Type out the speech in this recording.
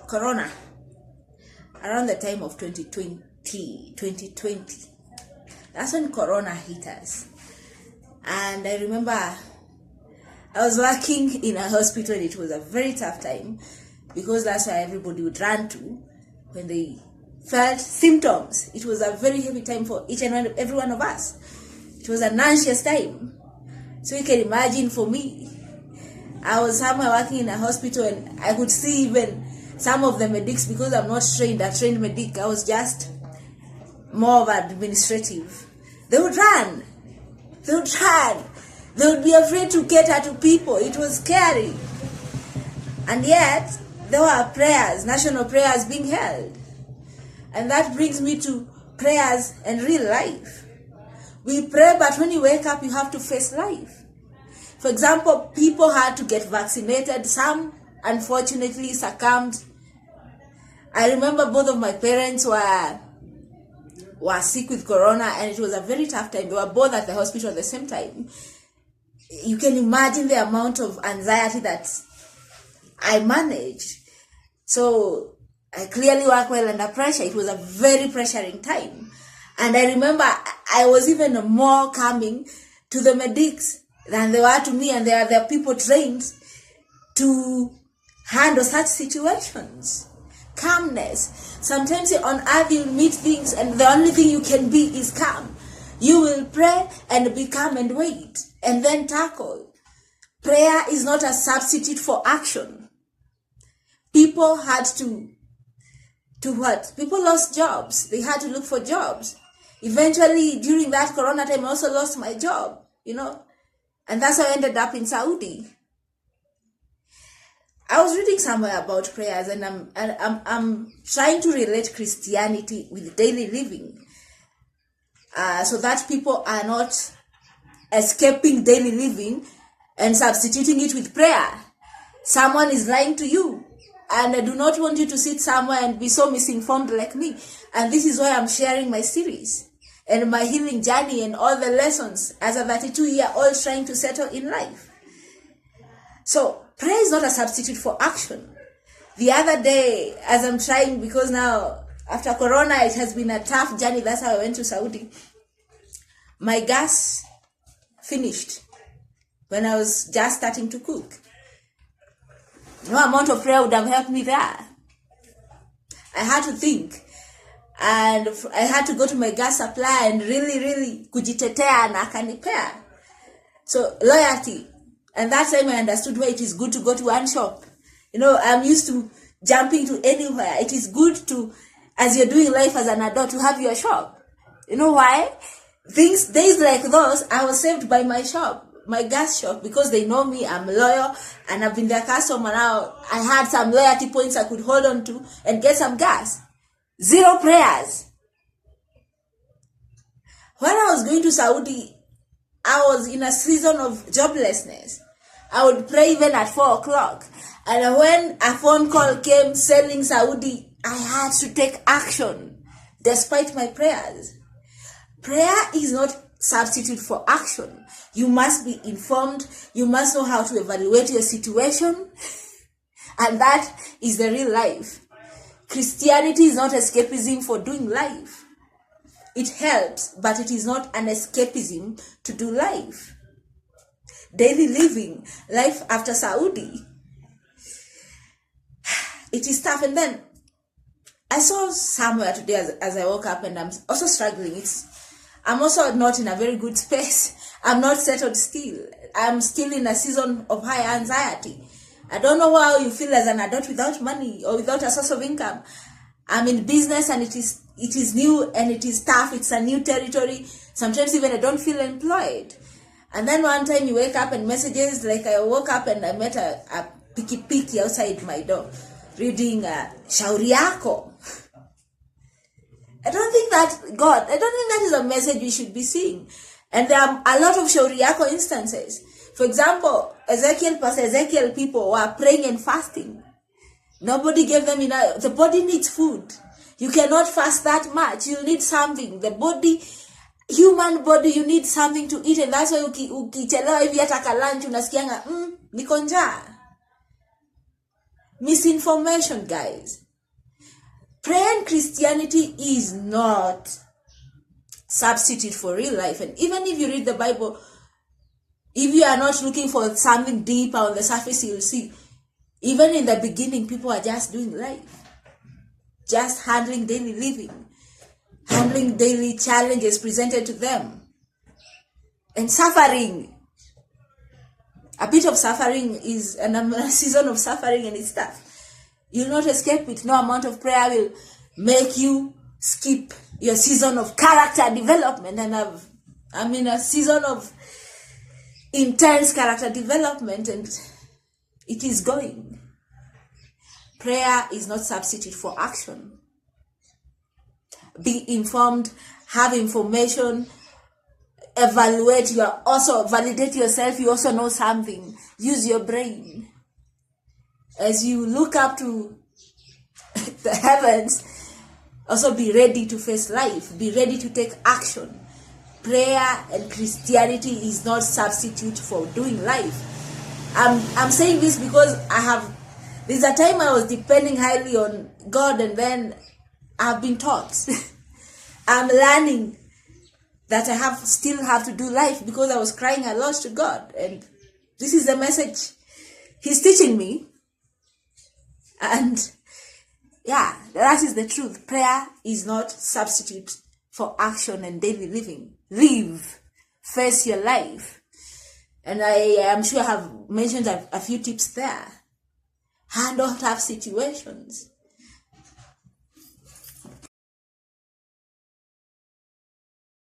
Corona, around the time of 2020. That's when Corona hit us. And I remember I was working in a hospital and it was a very tough time because that's where everybody would run to when they felt symptoms. It was a very heavy time for each and every one of us. It was an anxious time. So you can imagine for me, I was somewhere working in a hospital and I could see even some of the medics, because I'm not a trained medic, I was just more of administrative. They would run. They would be afraid to cater to people. It was scary. And yet, there were prayers, national prayers being held. And that brings me to prayers and real life. We pray, but when you wake up, you have to face life. For example, people had to get vaccinated. Some, unfortunately, succumbed. I remember both of my parents were sick with Corona, and it was a very tough time. They were both at the hospital at the same time. You can imagine the amount of anxiety that I managed. So I clearly work well under pressure. It was a very pressuring time. And I remember I was even more calming to the medics than they were to me, and there are people trained to handle such situations. Calmness. Sometimes on earth you meet things and the only thing you can be is calm. You will pray and be calm and wait and then tackle. Prayer is not a substitute for action. People had to what? People lost jobs. They had to look for jobs. Eventually, during that Corona time, I also lost my job, and that's how I ended up in Saudi. I was reading somewhere about prayers, and I'm trying to relate Christianity with daily living, so that people are not escaping daily living and substituting it with prayer. Someone is lying to you, and I do not want you to sit somewhere and be so misinformed like me. And this is why I'm sharing my series and my healing journey and all the lessons as a 32-year-old trying to settle in life. So prayer is not a substitute for action. The other day, as I'm trying, because now after Corona, it has been a tough journey. That's how I went to Saudi. My gas finished when I was just starting to cook. No amount of prayer would have helped me there. I had to think. And I had to go to my gas supplier and really kujitetea na akanipea. So loyalty. And that time I understood why it is good to go to one shop. I'm used to jumping to anywhere. It is good to, as you're doing life as an adult, to have your shop. You know why? Days like those, I was saved by my shop, my gas shop, because they know me, I'm loyal, and I've been their customer now. I had some loyalty points I could hold on to and get some gas. 0 prayers. When I was going to Saudi, I was in a season of joblessness. I would pray even at 4 o'clock. And when a phone call came selling Saudi, I had to take action despite my prayers. Prayer is not substitute for action. You must be informed. You must know how to evaluate your situation. And that is the real life. Christianity is not escapism for doing life. It helps, but it is not an escapism to do life. Daily living, life after Saudi. It is tough. And then I saw somewhere today as I woke up, and I'm also struggling. I'm also not in a very good space. I'm not settled still. I'm still in a season of high anxiety. I don't know how you feel as an adult without money or without a source of income. I'm in business, and it is new and it is tough. It's a new territory. Sometimes even I don't feel employed. And then one time you wake up and messages, like I woke up and I met a piki outside my door reading Shauri Yako. I don't think that is a message we should be seeing. And there are a lot of Shauri Yako instances. For example, Pastor Ezekiel people were praying and fasting. Nobody gave them enough. The body needs food. You cannot fast that much. You need something. The body, human body, you need something to eat. And that's why ukichelewa hivi hata lunch unasikianga, niko njaa. misinformation, guys. Prayer and Christianity is not substitute for real life. And even if you read the Bible, if you are not looking for something deeper on the surface, you'll see, even in the beginning, people are just doing life, just handling daily living, handling daily challenges presented to them, and suffering. A bit of suffering is a season of suffering, and it's tough. You'll not escape it. No amount of prayer will make you skip your season of character development. And I'm in a season of intense character development, and it is going. Prayer is not substitute for action. Be informed, have information, evaluate, validate yourself. You also know something. Use your brain. As you look up to the heavens, also be ready to face life. Be ready to take action. Prayer and Christianity is not substitute for doing life. I'm saying this because there's a time I was depending highly on God, and then I've been taught. I'm learning that I still have to do life because I was crying a lot to God. And this is the message He's teaching me. And yeah, that is the truth. Prayer is not substitute for action and daily living. Live. Face your life. And I am sure I have mentioned a few tips there. Handle tough situations.